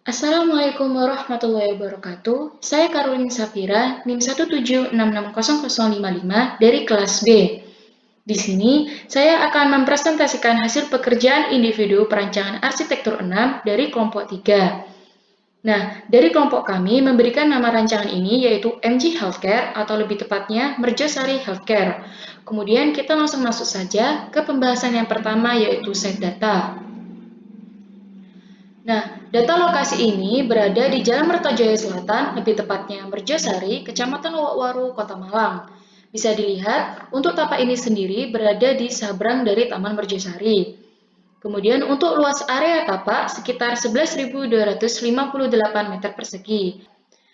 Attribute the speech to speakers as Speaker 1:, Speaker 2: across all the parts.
Speaker 1: Assalamualaikum warahmatullahi wabarakatuh. Saya Karolin Safira, NIM 176600055 dari kelas B. Di sini, saya akan mempresentasikan hasil pekerjaan individu perancangan arsitektur 6 dari kelompok 3. Nah, dari kelompok kami memberikan nama rancangan ini yaitu MG Healthcare atau lebih tepatnya Merjosari Healthcare. Kemudian kita langsung masuk saja ke pembahasan yang pertama yaitu site data. Nah, data lokasi ini berada di Jalan Mertojaya Selatan, lebih tepatnya Merjosari, Kecamatan Lowokwaru, Kota Malang. Bisa dilihat, untuk tapak ini sendiri berada di sabrang dari Taman Merjosari. Kemudian untuk luas area tapak sekitar 11.258 meter persegi.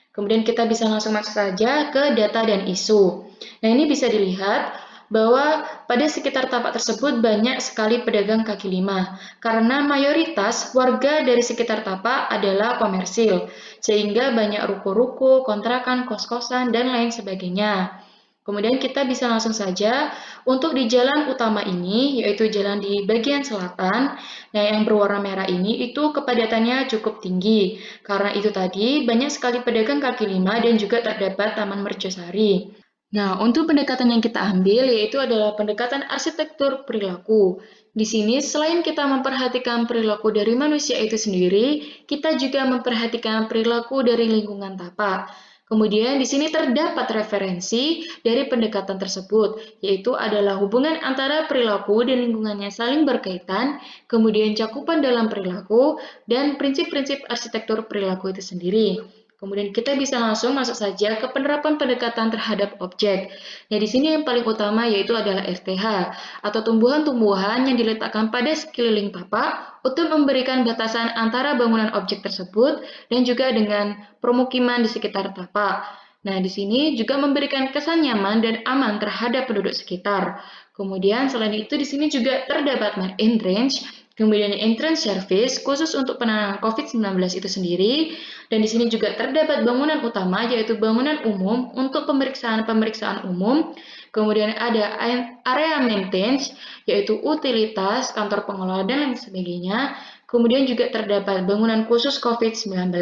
Speaker 1: Kemudian kita bisa langsung masuk saja ke data dan isu. Nah, ini bisa dilihat bahwa pada sekitar tapak tersebut banyak sekali pedagang kaki lima, karena mayoritas warga dari sekitar tapak adalah komersil, sehingga banyak ruko-ruko, kontrakan, kos-kosan, dan lain sebagainya. Kemudian kita bisa langsung saja untuk di jalan utama ini, yaitu jalan di bagian selatan. Nah, yang berwarna merah ini itu kepadatannya cukup tinggi. Karena itu tadi banyak sekali pedagang kaki lima dan juga terdapat Taman Mercosari. Nah, untuk pendekatan yang kita ambil yaitu adalah pendekatan arsitektur perilaku. Di sini selain kita memperhatikan perilaku dari manusia itu sendiri, kita juga memperhatikan perilaku dari lingkungan tapak. Kemudian di sini terdapat referensi dari pendekatan tersebut, yaitu adalah hubungan antara perilaku dan lingkungannya saling berkaitan, kemudian cakupan dalam perilaku, dan prinsip-prinsip arsitektur perilaku itu sendiri. Kemudian kita bisa langsung masuk saja ke penerapan pendekatan terhadap objek. Nah, di sini yang paling utama yaitu adalah RTH atau tumbuhan-tumbuhan yang diletakkan pada sekeliling tapak untuk memberikan batasan antara bangunan objek tersebut dan juga dengan permukiman di sekitar tapak. Nah, di sini juga memberikan kesan nyaman dan aman terhadap penduduk sekitar. Kemudian selain itu di sini juga terdapat main entrance, kemudian entrance service khusus untuk penanganan COVID-19 itu sendiri. Dan di sini juga terdapat bangunan utama yaitu bangunan umum untuk pemeriksaan-pemeriksaan umum. Kemudian ada area maintenance yaitu utilitas, kantor pengelola dan lain sebagainya. Kemudian juga terdapat bangunan khusus COVID-19.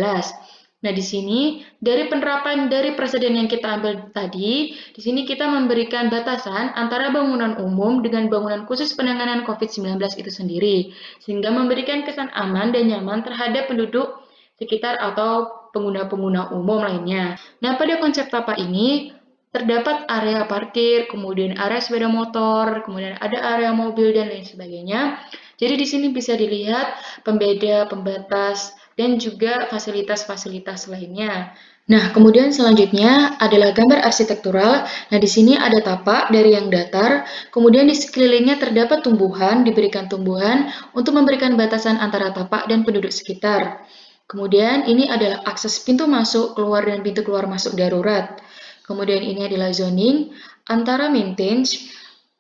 Speaker 1: Nah, di sini dari penerapan dari presiden yang kita ambil tadi, di sini kita memberikan batasan antara bangunan umum dengan bangunan khusus penanganan COVID-19 itu sendiri, sehingga memberikan kesan aman dan nyaman terhadap penduduk sekitar atau pengguna-pengguna umum lainnya. Nah, pada konsep tapak ini terdapat area parkir, kemudian area sepeda motor, kemudian ada area mobil dan lain sebagainya. Jadi di sini bisa dilihat pembeda, pembatas, dan juga fasilitas-fasilitas lainnya. Nah, kemudian selanjutnya adalah gambar arsitektural. Nah, di sini ada tapak dari yang datar, kemudian di sekelilingnya terdapat tumbuhan, diberikan tumbuhan untuk memberikan batasan antara tapak dan penduduk sekitar. Kemudian ini adalah akses pintu masuk, keluar, dan pintu keluar masuk darurat. Kemudian ini adalah zoning antara maintenance,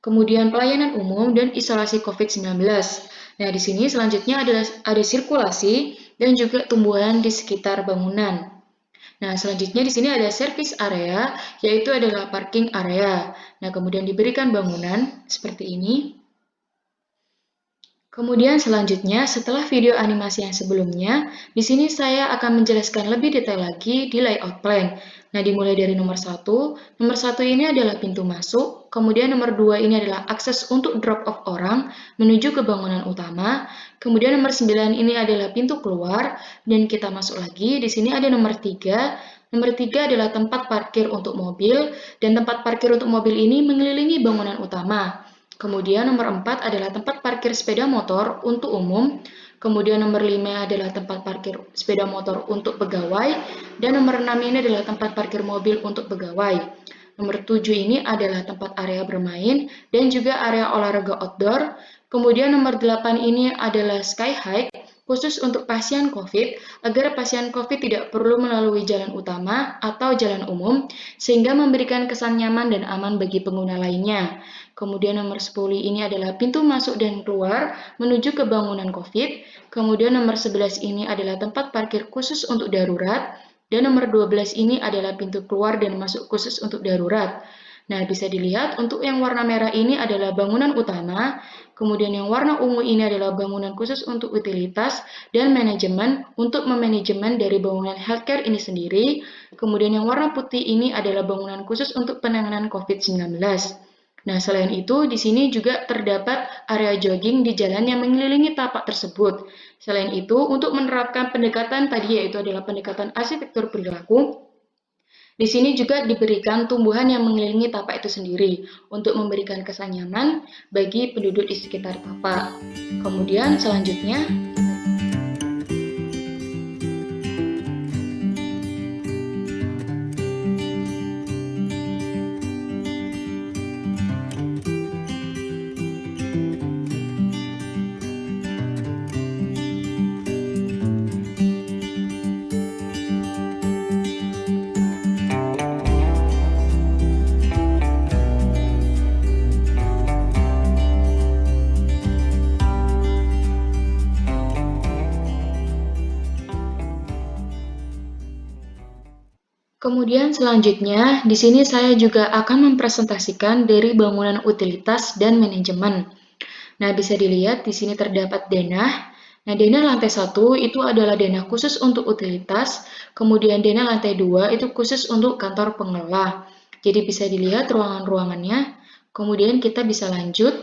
Speaker 1: kemudian pelayanan umum, dan isolasi COVID-19. Nah, di sini selanjutnya ada sirkulasi dan juga tumbuhan di sekitar bangunan. Nah, selanjutnya di sini ada service area, yaitu adalah parking area. Nah, kemudian diberikan bangunan seperti ini. Kemudian selanjutnya, setelah video animasi yang sebelumnya, di sini saya akan menjelaskan lebih detail lagi di layout plan. Nah, dimulai dari nomor 1. Nomor 1 ini adalah pintu masuk, kemudian nomor 2 ini adalah akses untuk drop off orang menuju ke bangunan utama, kemudian nomor 9 ini adalah pintu keluar, dan kita masuk lagi, di sini ada nomor 3. Nomor 3 adalah tempat parkir untuk mobil, dan tempat parkir untuk mobil ini mengelilingi bangunan utama. Kemudian nomor 4 adalah tempat parkir sepeda motor untuk umum. Kemudian nomor 5 adalah tempat parkir sepeda motor untuk pegawai. Dan nomor 6 ini adalah tempat parkir mobil untuk pegawai. Nomor 7 ini adalah tempat area bermain dan juga area olahraga outdoor. Kemudian nomor 8 ini adalah sky high khusus untuk pasien COVID agar pasien COVID tidak perlu melalui jalan utama atau jalan umum sehingga memberikan kesan nyaman dan aman bagi pengguna lainnya. Kemudian nomor 10 ini adalah pintu masuk dan keluar menuju ke bangunan COVID. Kemudian nomor 11 ini adalah tempat parkir khusus untuk darurat. Dan nomor 12 ini adalah pintu keluar dan masuk khusus untuk darurat. Nah, bisa dilihat untuk yang warna merah ini adalah bangunan utama, kemudian yang warna ungu ini adalah bangunan khusus untuk utilitas dan manajemen untuk memanajemen dari bangunan healthcare ini sendiri, kemudian yang warna putih ini adalah bangunan khusus untuk penanganan COVID-19. Nah, selain itu, di sini juga terdapat area jogging di jalan yang mengelilingi tapak tersebut. Selain itu, untuk menerapkan pendekatan tadi yaitu adalah pendekatan arsitektur perilaku, di sini juga diberikan tumbuhan yang mengelilingi tapak itu sendiri untuk memberikan kesan nyaman bagi penduduk di sekitar tapak. Kemudian selanjutnya, di sini saya juga akan mempresentasikan dari bangunan utilitas dan manajemen. Nah, bisa dilihat di sini terdapat denah. Nah, denah lantai 1 itu adalah denah khusus untuk utilitas, kemudian denah lantai 2 itu khusus untuk kantor pengelola. Jadi bisa dilihat ruangan-ruangannya, kemudian kita bisa lanjut.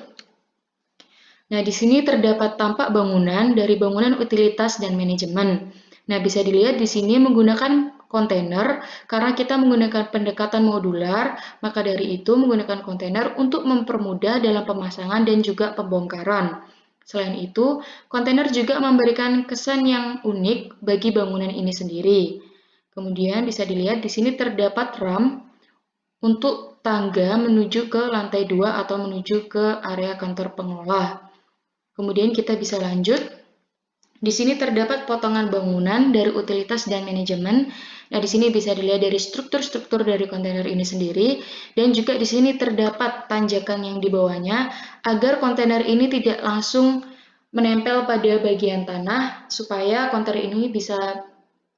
Speaker 1: Nah, di sini terdapat tampak bangunan dari bangunan utilitas dan manajemen. Nah, bisa dilihat di sini menggunakan kontainer, karena kita menggunakan pendekatan modular, maka dari itu menggunakan kontainer untuk mempermudah dalam pemasangan dan juga pembongkaran. Selain itu, kontainer juga memberikan kesan yang unik bagi bangunan ini sendiri. Kemudian bisa dilihat di sini terdapat ramp untuk tangga menuju ke lantai 2 atau menuju ke area kantor pengelola. Kemudian kita bisa lanjut. Di sini terdapat potongan bangunan dari utilitas dan manajemen. Nah, di sini bisa dilihat dari struktur-struktur dari kontainer ini sendiri, dan juga di sini terdapat tanjakan yang di bawahnya agar kontainer ini tidak langsung menempel pada bagian tanah supaya kontainer ini bisa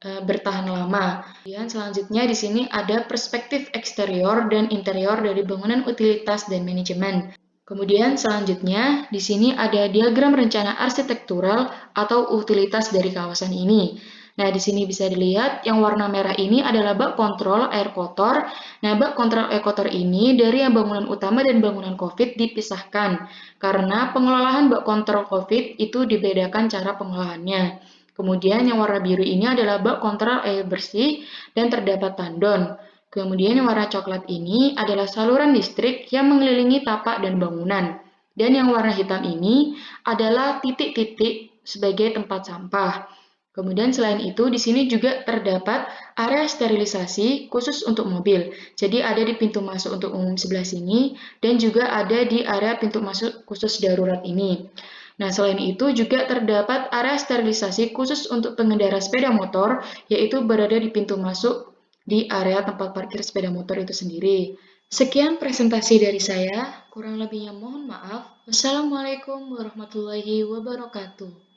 Speaker 1: bertahan lama. Kemudian selanjutnya di sini ada perspektif eksterior dan interior dari bangunan utilitas dan manajemen. Kemudian selanjutnya, di sini ada diagram rencana arsitektural atau utilitas dari kawasan ini. Nah, di sini bisa dilihat yang warna merah ini adalah bak kontrol air kotor. Nah, bak kontrol air kotor ini dari yang bangunan utama dan bangunan COVID dipisahkan, karena pengelolaan bak kontrol COVID itu dibedakan cara pengelolaannya. Kemudian yang warna biru ini adalah bak kontrol air bersih dan terdapat tandon. Kemudian yang warna coklat ini adalah saluran listrik yang mengelilingi tapak dan bangunan. Dan yang warna hitam ini adalah titik-titik sebagai tempat sampah. Kemudian selain itu, di sini juga terdapat area sterilisasi khusus untuk mobil. Jadi ada di pintu masuk untuk umum sebelah sini, dan juga ada di area pintu masuk khusus darurat ini. Nah, selain itu juga terdapat area sterilisasi khusus untuk pengendara sepeda motor, yaitu berada di pintu masuk di area tempat parkir sepeda motor itu sendiri. Sekian presentasi dari saya, kurang lebihnya mohon maaf. Wassalamualaikum warahmatullahi wabarakatuh.